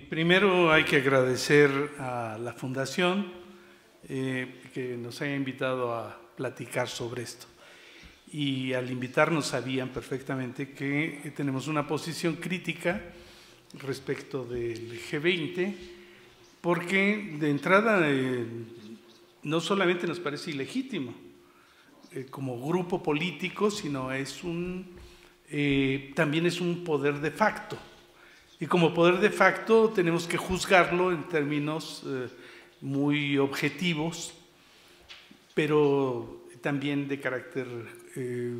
Primero hay que agradecer a la Fundación que nos haya invitado a platicar sobre esto. Y al invitarnos sabían perfectamente que tenemos una posición crítica respecto del G20, porque de entrada no solamente nos parece ilegítimo como grupo político, sino también es un poder de facto. Y como poder de facto tenemos que juzgarlo en términos muy objetivos, pero también de carácter,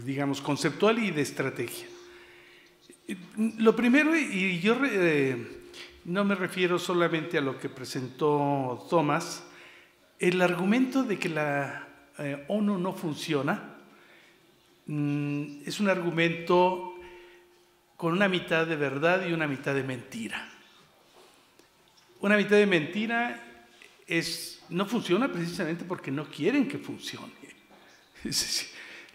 digamos, conceptual y de estrategia. Lo primero, y yo no me refiero solamente a lo que presentó Thomas, el argumento de que la ONU no funciona es un argumento con una mitad de verdad y una mitad de mentira. Una mitad de mentira no funciona precisamente porque no quieren que funcione.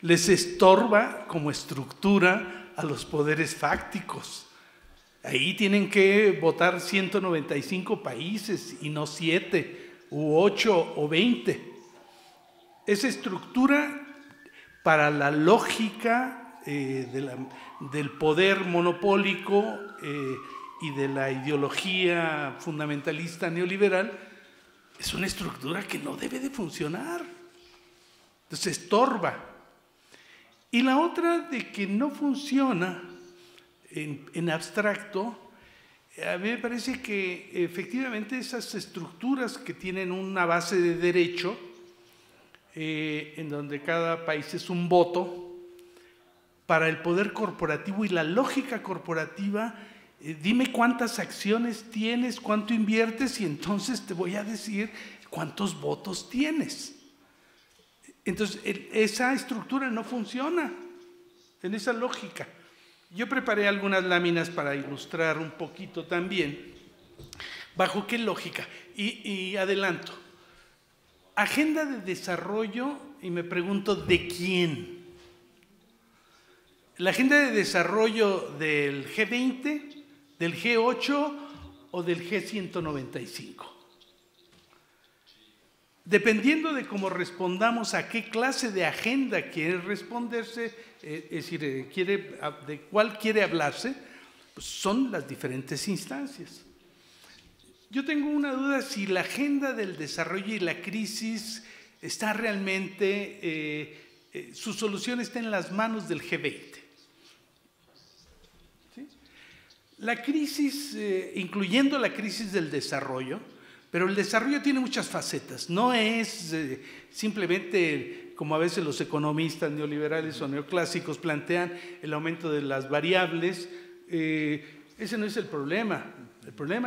Les estorba como estructura a los poderes fácticos. Ahí tienen que votar 195 países y no 7, u 8 o 20. Esa estructura para la lógica del poder monopólico y de la ideología fundamentalista neoliberal es una estructura que no debe de funcionar. Entonces estorba. Y la otra de que no funciona en abstracto, a mí me parece que efectivamente esas estructuras que tienen una base de derecho, en donde cada país es un voto, para el poder corporativo y la lógica corporativa, dime cuántas acciones tienes, cuánto inviertes y entonces te voy a decir cuántos votos tienes. Entonces, esa estructura no funciona en esa lógica. Yo preparé algunas láminas para ilustrar un poquito también bajo qué lógica. Y adelanto. Agenda de desarrollo, y me pregunto, ¿de quién? ¿La agenda de desarrollo del G20, del G8 o del G195? Dependiendo de cómo respondamos a qué clase de agenda quiere responderse, es decir, de cuál quiere hablarse, pues son las diferentes instancias. Yo tengo una duda si la agenda del desarrollo y la crisis está realmente, su solución está en las manos del G20. ¿Sí? La crisis, incluyendo la crisis del desarrollo, pero el desarrollo tiene muchas facetas, no es simplemente como a veces los economistas neoliberales o neoclásicos plantean el aumento de las variables. Ese no es el problema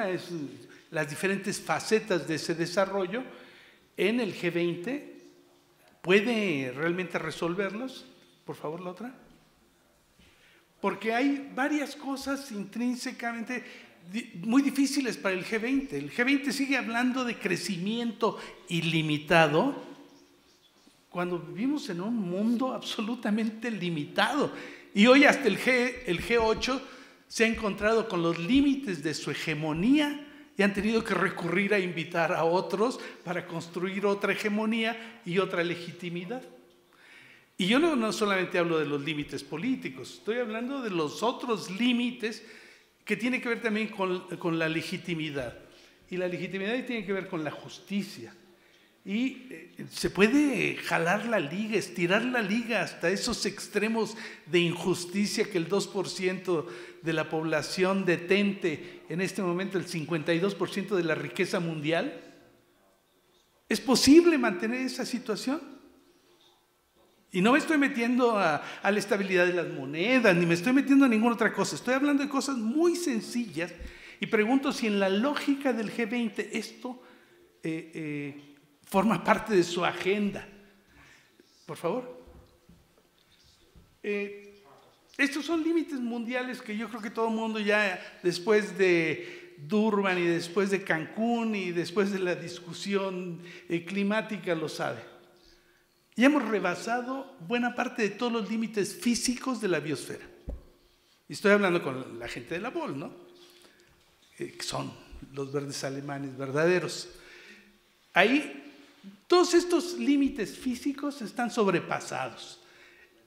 es las diferentes facetas de ese desarrollo. En el G20 puede realmente resolverlos. Por favor, la otra. Porque hay varias cosas intrínsecamente muy difíciles para el G20. El G20 sigue hablando de crecimiento ilimitado cuando vivimos en un mundo absolutamente limitado. Y hoy hasta el G8 se ha encontrado con los límites de su hegemonía y han tenido que recurrir a invitar a otros para construir otra hegemonía y otra legitimidad. Y yo no solamente hablo de los límites políticos, estoy hablando de los otros límites que tiene que ver también con la legitimidad. Y la legitimidad tiene que ver con la justicia. Y se puede jalar la liga, estirar la liga hasta esos extremos de injusticia que el 2% de la población detente en este momento el 52% de la riqueza mundial. ¿Es posible mantener esa situación? Y no me estoy metiendo a la estabilidad de las monedas, ni me estoy metiendo a ninguna otra cosa. Estoy hablando de cosas muy sencillas y pregunto si en la lógica del G20 esto forma parte de su agenda. Por favor. Estos son límites mundiales que yo creo que todo el mundo ya después de Durban y después de Cancún y después de la discusión climática lo sabe. Ya hemos rebasado buena parte de todos los límites físicos de la biosfera. Y estoy hablando con la gente de la BOL, ¿no? que son los verdes alemanes verdaderos. Ahí todos estos límites físicos están sobrepasados.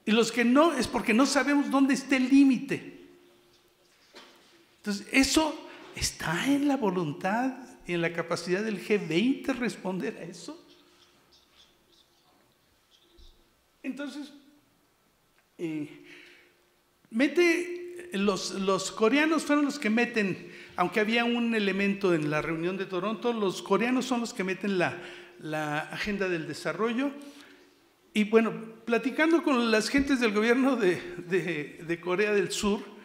Y los que no, es porque no sabemos dónde está el límite. Entonces, eso está en la voluntad y en la capacidad del G20 responder a eso. Entonces, los coreanos fueron los que meten, aunque había un elemento en la reunión de Toronto, los coreanos son los que meten la agenda del desarrollo. Y bueno, platicando con las gentes del gobierno de Corea del Sur,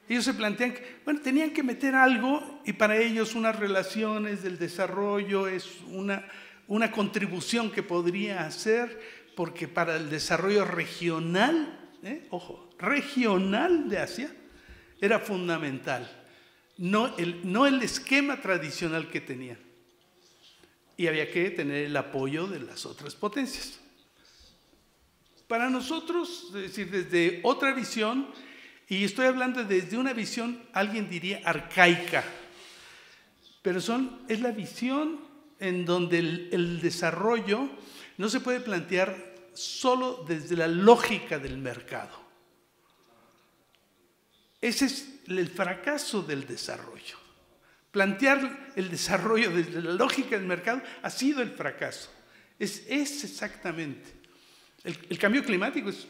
ellos se plantean que, bueno, tenían que meter algo y para ellos unas relaciones del desarrollo es una contribución que podría hacer, porque para el desarrollo regional, ojo, regional de Asia, era fundamental, no el esquema tradicional que tenían. Y había que tener el apoyo de las otras potencias. Para nosotros, es decir, desde otra visión, y estoy hablando desde una visión, alguien diría arcaica, pero es la visión en donde el desarrollo no se puede plantear solo desde la lógica del mercado. Ese es el fracaso del desarrollo. Plantear el desarrollo desde la lógica del mercado ha sido el fracaso. Es exactamente. El cambio climático es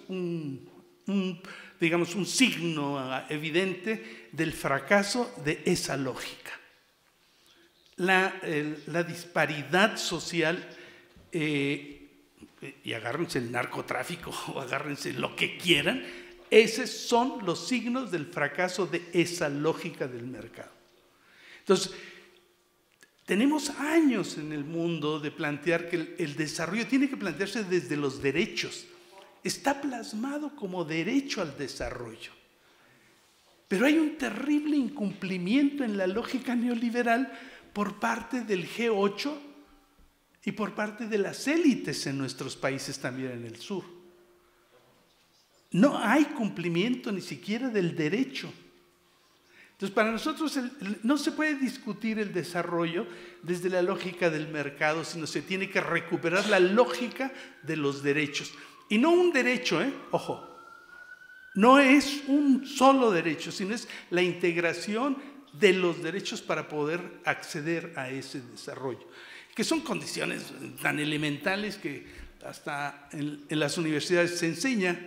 digamos, un signo evidente del fracaso de esa lógica. La disparidad social, y agárrense el narcotráfico o agárrense lo que quieran, esos son los signos del fracaso de esa lógica del mercado. Entonces, tenemos años en el mundo de plantear que el desarrollo tiene que plantearse desde los derechos. Está plasmado como derecho al desarrollo. Pero hay un terrible incumplimiento en la lógica neoliberal por parte del G8 y por parte de las élites en nuestros países también en el sur. No hay cumplimiento ni siquiera del derecho. Entonces, para nosotros no se puede discutir el desarrollo desde la lógica del mercado, sino se tiene que recuperar la lógica de los derechos. Y no un derecho, ojo, no es un solo derecho, sino es la integración de los derechos para poder acceder a ese desarrollo, que son condiciones tan elementales que hasta en las universidades se enseña.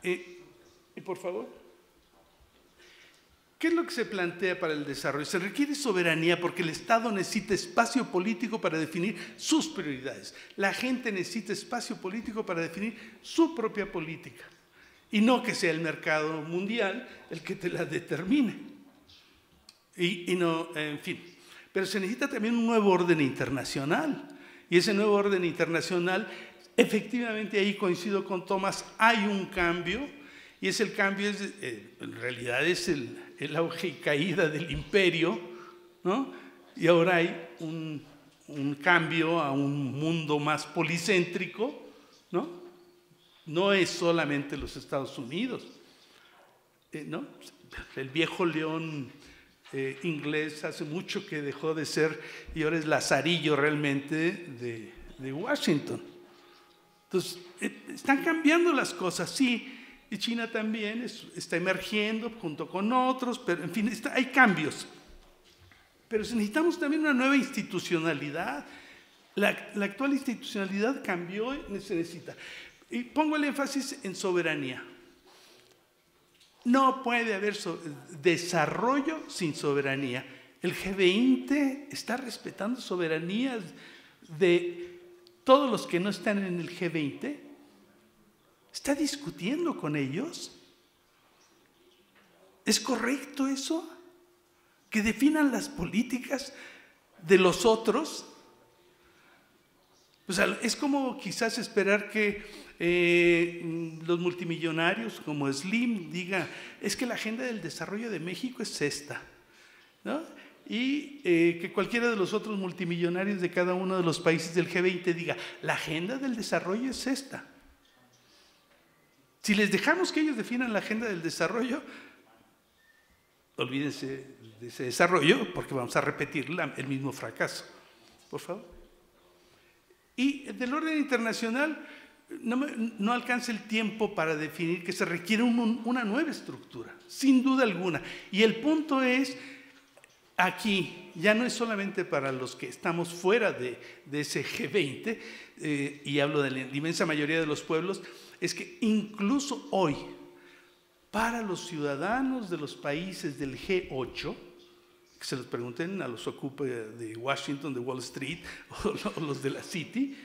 Y por favor. ¿Qué es lo que se plantea para el desarrollo? Se requiere soberanía porque el Estado necesita espacio político para definir sus prioridades. La gente necesita espacio político para definir su propia política. Y no que sea el mercado mundial el que te la determine. Y no, en fin. Pero se necesita también un nuevo orden internacional. Y ese nuevo orden internacional, efectivamente, ahí coincido con Tomás, hay un cambio. Y ese cambio en realidad es el auge y caída del imperio, ¿no? Y ahora hay un cambio a un mundo más policéntrico, ¿no? No es solamente los Estados Unidos, ¿no? El viejo león inglés hace mucho que dejó de ser y ahora es lazarillo realmente de Washington. Entonces, están cambiando las cosas, sí. Y China también está emergiendo junto con otros, pero en fin, hay cambios. Pero necesitamos también una nueva institucionalidad. La actual institucionalidad cambió y se necesita. Y pongo el énfasis en soberanía. No puede haber desarrollo sin soberanía. El G20 está respetando soberanías de todos los que no están en el G20. ¿Está discutiendo con ellos? ¿Es correcto eso? ¿Que definan las políticas de los otros? O sea, es como quizás esperar que los multimillonarios como Slim diga, es que la agenda del desarrollo de México es esta, ¿no? Y que cualquiera de los otros multimillonarios de cada uno de los países del G20 diga, la agenda del desarrollo es esta. Si les dejamos que ellos definan la agenda del desarrollo, olvídense de ese desarrollo porque vamos a repetir el mismo fracaso. Por favor. Y del orden internacional, no alcanza el tiempo para definir que se requiere una nueva estructura, sin duda alguna. Y el punto es, aquí, ya no es solamente para los que estamos fuera de ese G20, y hablo de la inmensa mayoría de los pueblos, es que incluso hoy, para los ciudadanos de los países del G8, que se los pregunten a los Ocupa de Washington, de Wall Street, o los de la City,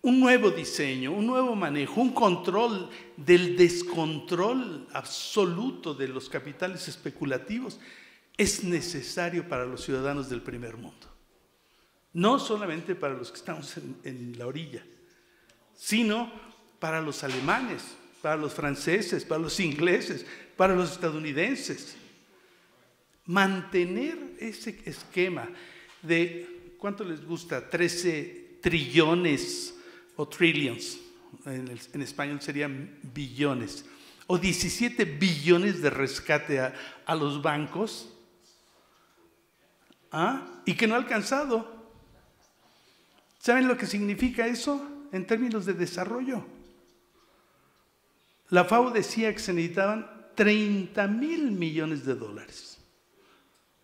un nuevo diseño, un nuevo manejo, un control del descontrol absoluto de los capitales especulativos es necesario para los ciudadanos del primer mundo. No solamente para los que estamos en la orilla, sino para los alemanes, para los franceses, para los ingleses, para los estadounidenses. Mantener ese esquema de, ¿cuánto les gusta? 13 trillones o trillions, en español serían billones, o 17 billones de rescate a los bancos, y que no ha alcanzado. ¿Saben lo que significa eso en términos de desarrollo? La FAO decía que se necesitaban 30,000 millones de dólares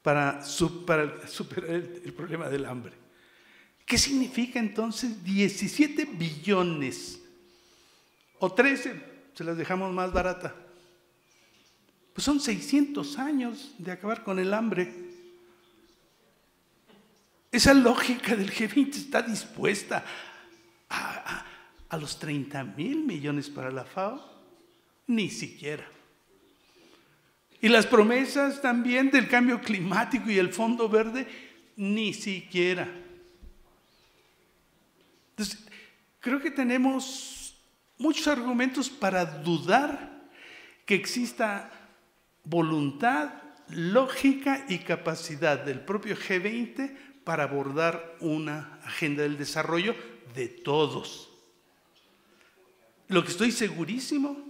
para superar el problema del hambre. ¿Qué significa entonces 17 billones? O 13, se las dejamos más barata. Pues son 600 años de acabar con el hambre. Esa lógica del G20 está dispuesta a los 30,000 millones para la FAO. Ni siquiera. Y las promesas también del cambio climático y el Fondo Verde, ni siquiera. Entonces, creo que tenemos muchos argumentos para dudar que exista voluntad, lógica y capacidad del propio G20 para abordar una agenda del desarrollo de todos. Lo que estoy segurísimo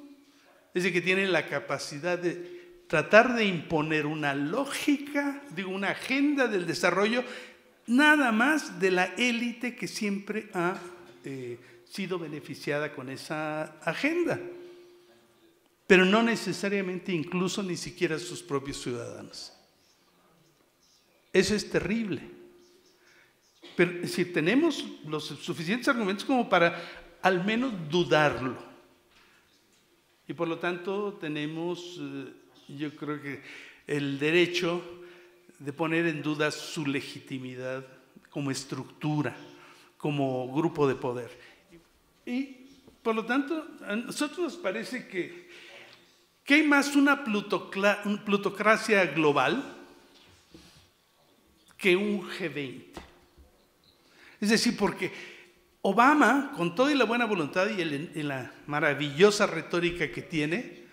es de que tienen la capacidad de tratar de imponer una lógica, una agenda del desarrollo, nada más de la élite que siempre ha sido beneficiada con esa agenda, pero no necesariamente incluso ni siquiera sus propios ciudadanos. Eso es terrible. Pero si tenemos los suficientes argumentos como para al menos dudarlo. Y por lo tanto tenemos, yo creo que el derecho de poner en duda su legitimidad como estructura, como grupo de poder. Y por lo tanto, a nosotros nos parece que hay más una plutocracia global que un G20. Es decir, porque Obama, con toda la buena voluntad y la maravillosa retórica que tiene,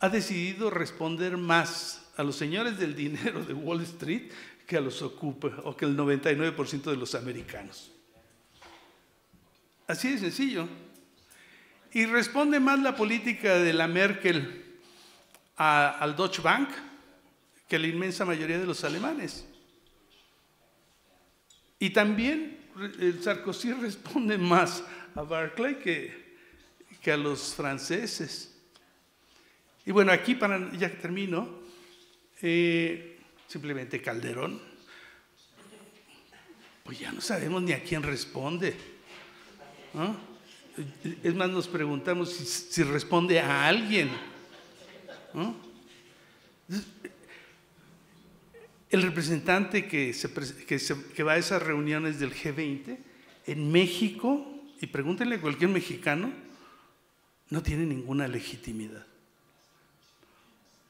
ha decidido responder más a los señores del dinero de Wall Street que a los Ocupa o que el 99% de los americanos. Así de sencillo. Y responde más la política de la Merkel al Deutsche Bank que la inmensa mayoría de los alemanes. Y también el Sarkozy responde más a Barclay que a los franceses. Y bueno, aquí ya que termino, simplemente Calderón, pues ya no sabemos ni a quién responde, ¿no? Es más, nos preguntamos si responde a alguien, ¿no? El representante que va a esas reuniones del G20 en México, y pregúntenle a cualquier mexicano, no tiene ninguna legitimidad,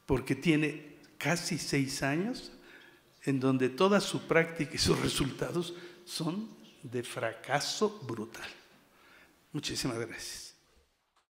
porque tiene casi 6 años en donde toda su práctica y sus resultados son de fracaso brutal. Muchísimas gracias.